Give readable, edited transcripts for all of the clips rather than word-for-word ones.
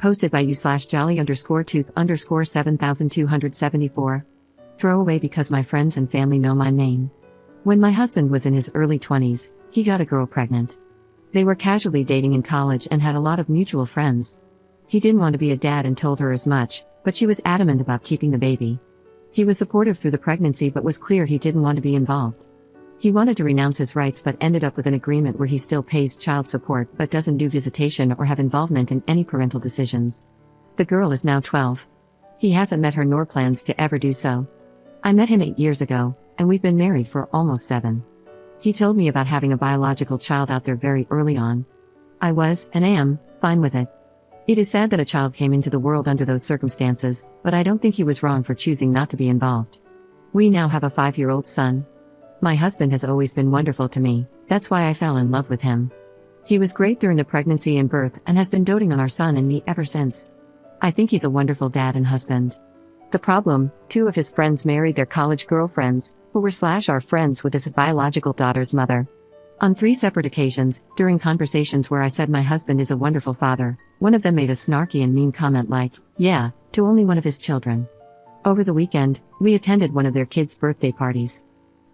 Posted by you/jolly_tooth_7274. Throwaway because my friends and family know my name. When my husband was in his early 20s, he got a girl pregnant. They were casually dating in college and had a lot of mutual friends. He didn't want to be a dad and told her as much, but she was adamant about keeping the baby. He was supportive through the pregnancy but was clear he didn't want to be involved. He wanted to renounce his rights but ended up with an agreement where he still pays child support but doesn't do visitation or have involvement in any parental decisions. The girl is now 12. He hasn't met her nor plans to ever do so. I met him 8 years ago, and we've been married for almost 7. He told me about having a biological child out there very early on. I was, and am, fine with it. It is sad that a child came into the world under those circumstances, but I don't think he was wrong for choosing not to be involved. We now have a 5-year-old son. My husband has always been wonderful to me, that's why I fell in love with him. He was great during the pregnancy and birth and has been doting on our son and me ever since. I think he's a wonderful dad and husband. The problem, 2 of his friends married their college girlfriends, who were/are friends with his biological daughter's mother. On 3 separate occasions, during conversations where I said my husband is a wonderful father, one of them made a snarky and mean comment like, yeah, to only one of his children. Over the weekend, we attended one of their kids' birthday parties.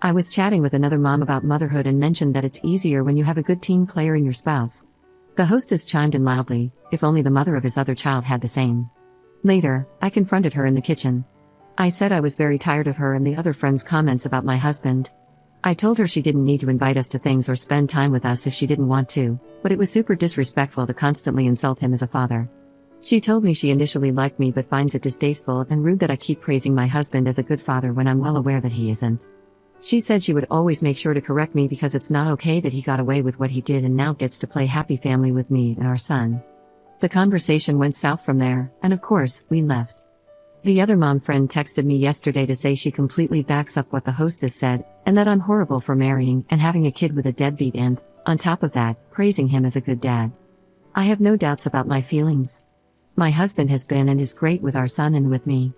I was chatting with another mom about motherhood and mentioned that it's easier when you have a good team player in your spouse. The hostess chimed in loudly, if only the mother of his other child had the same. Later, I confronted her in the kitchen. I said I was very tired of her and the other friends' comments about my husband. I told her she didn't need to invite us to things or spend time with us if she didn't want to, but it was super disrespectful to constantly insult him as a father. She told me she initially liked me but finds it distasteful and rude that I keep praising my husband as a good father when I'm well aware that he isn't. She said she would always make sure to correct me because it's not okay that he got away with what he did and now gets to play happy family with me and our son. The conversation went south from there, and of course, we left. The other mom friend texted me yesterday to say she completely backs up what the hostess said, and that I'm horrible for marrying and having a kid with a deadbeat and, on top of that, praising him as a good dad. I have no doubts about my feelings. My husband has been and is great with our son and with me.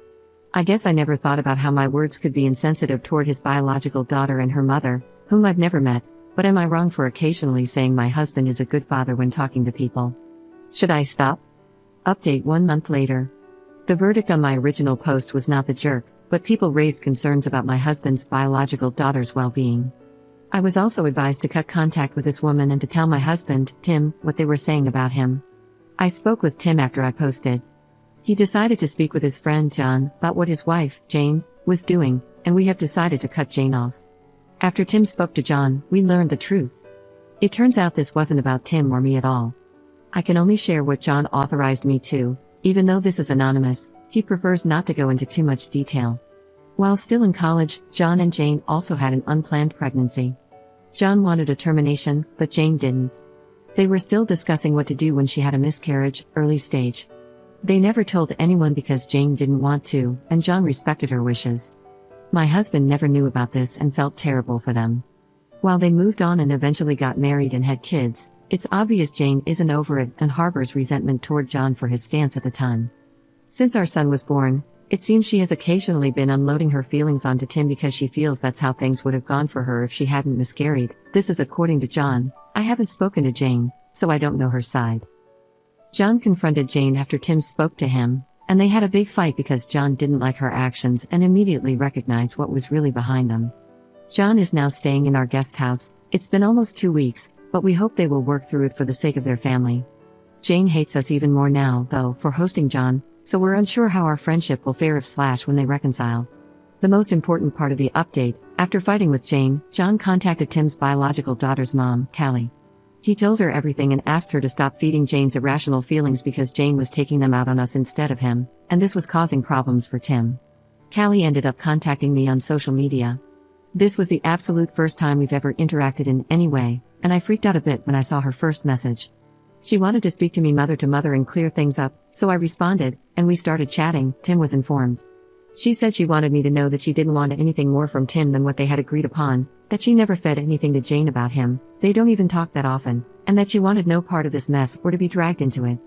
I guess I never thought about how my words could be insensitive toward his biological daughter and her mother, whom I've never met, but am I wrong for occasionally saying my husband is a good father when talking to people? Should I stop? Update 1 month later. The verdict on my original post was not the jerk, but people raised concerns about my husband's biological daughter's well-being. I was also advised to cut contact with this woman and to tell my husband, Tim, what they were saying about him. I spoke with Tim after I posted. He decided to speak with his friend John about what his wife, Jane, was doing, and we have decided to cut Jane off. After Tim spoke to John, we learned the truth. It turns out this wasn't about Tim or me at all. I can only share what John authorized me to, even though this is anonymous, he prefers not to go into too much detail. While still in college, John and Jane also had an unplanned pregnancy. John wanted a termination, but Jane didn't. They were still discussing what to do when she had a miscarriage, early stage. They never told anyone because Jane didn't want to, and John respected her wishes. My husband never knew about this and felt terrible for them. While they moved on and eventually got married and had kids, it's obvious Jane isn't over it and harbors resentment toward John for his stance at the time. Since our son was born, it seems she has occasionally been unloading her feelings onto Tim because she feels that's how things would have gone for her if she hadn't miscarried. This is according to John. I haven't spoken to Jane, so I don't know her side. John confronted Jane after Tim spoke to him, and they had a big fight because John didn't like her actions and immediately recognized what was really behind them. John is now staying in our guest house. It's been almost 2 weeks, but we hope they will work through it for the sake of their family. Jane hates us even more now, though, for hosting John, so we're unsure how our friendship will fare when they reconcile. The most important part of the update, after fighting with Jane, John contacted Tim's biological daughter's mom, Callie. He told her everything and asked her to stop feeding Jane's irrational feelings because Jane was taking them out on us instead of him, and this was causing problems for Tim. Callie ended up contacting me on social media. This was the absolute first time we've ever interacted in any way, and I freaked out a bit when I saw her first message. She wanted to speak to me mother to mother and clear things up, so I responded, and we started chatting. Tim was informed. She said she wanted me to know that she didn't want anything more from Tim than what they had agreed upon, that she never fed anything to Jane about him, they don't even talk that often, and that she wanted no part of this mess or to be dragged into it.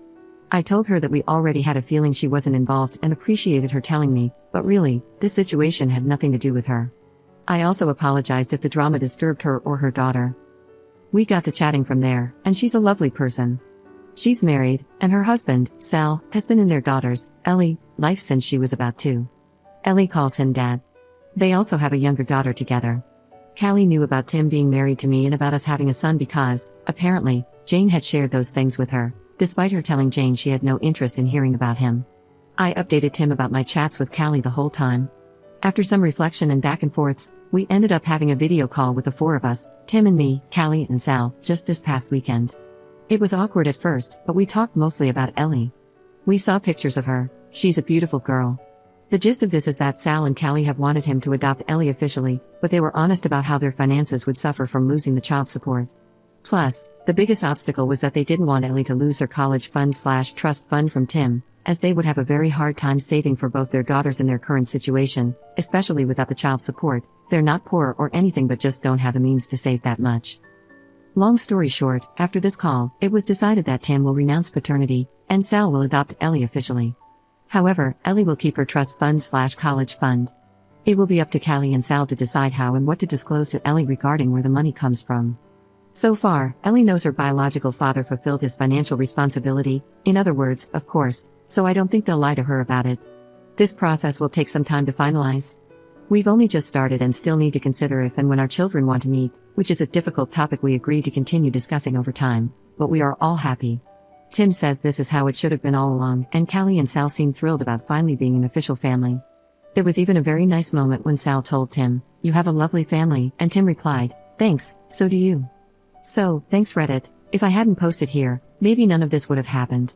I told her that we already had a feeling she wasn't involved and appreciated her telling me, but really, this situation had nothing to do with her. I also apologized if the drama disturbed her or her daughter. We got to chatting from there, and she's a lovely person. She's married, and her husband, Sal, has been in their daughter's, Ellie, life since she was about 2. Ellie calls him dad. They also have a younger daughter together. Callie knew about Tim being married to me and about us having a son because, apparently, Jane had shared those things with her, despite her telling Jane she had no interest in hearing about him. I updated Tim about my chats with Callie the whole time. After some reflection and back and forths, we ended up having a video call with the 4 of us, Tim and me, Callie and Sal, just this past weekend. It was awkward at first, but we talked mostly about Ellie. We saw pictures of her. She's a beautiful girl. The gist of this is that Sal and Callie have wanted him to adopt Ellie officially, but they were honest about how their finances would suffer from losing the child support. Plus, the biggest obstacle was that they didn't want Ellie to lose her college fund/trust fund from Tim, as they would have a very hard time saving for both their daughters in their current situation, especially without the child support. They're not poor or anything but just don't have the means to save that much. Long story short, after this call, it was decided that Tim will renounce paternity, and Sal will adopt Ellie officially. However, Ellie will keep her trust fund/college fund. It will be up to Callie and Sal to decide how and what to disclose to Ellie regarding where the money comes from. So far, Ellie knows her biological father fulfilled his financial responsibility, in other words, of course, so I don't think they'll lie to her about it. This process will take some time to finalize. We've only just started and still need to consider if and when our children want to meet, which is a difficult topic we agreed to continue discussing over time, but we are all happy. Tim says this is how it should have been all along, and Callie and Sal seem thrilled about finally being an official family. There was even a very nice moment when Sal told Tim, "You have a lovely family," and Tim replied, "Thanks, so do you." So, thanks Reddit. If I hadn't posted here, maybe none of this would have happened.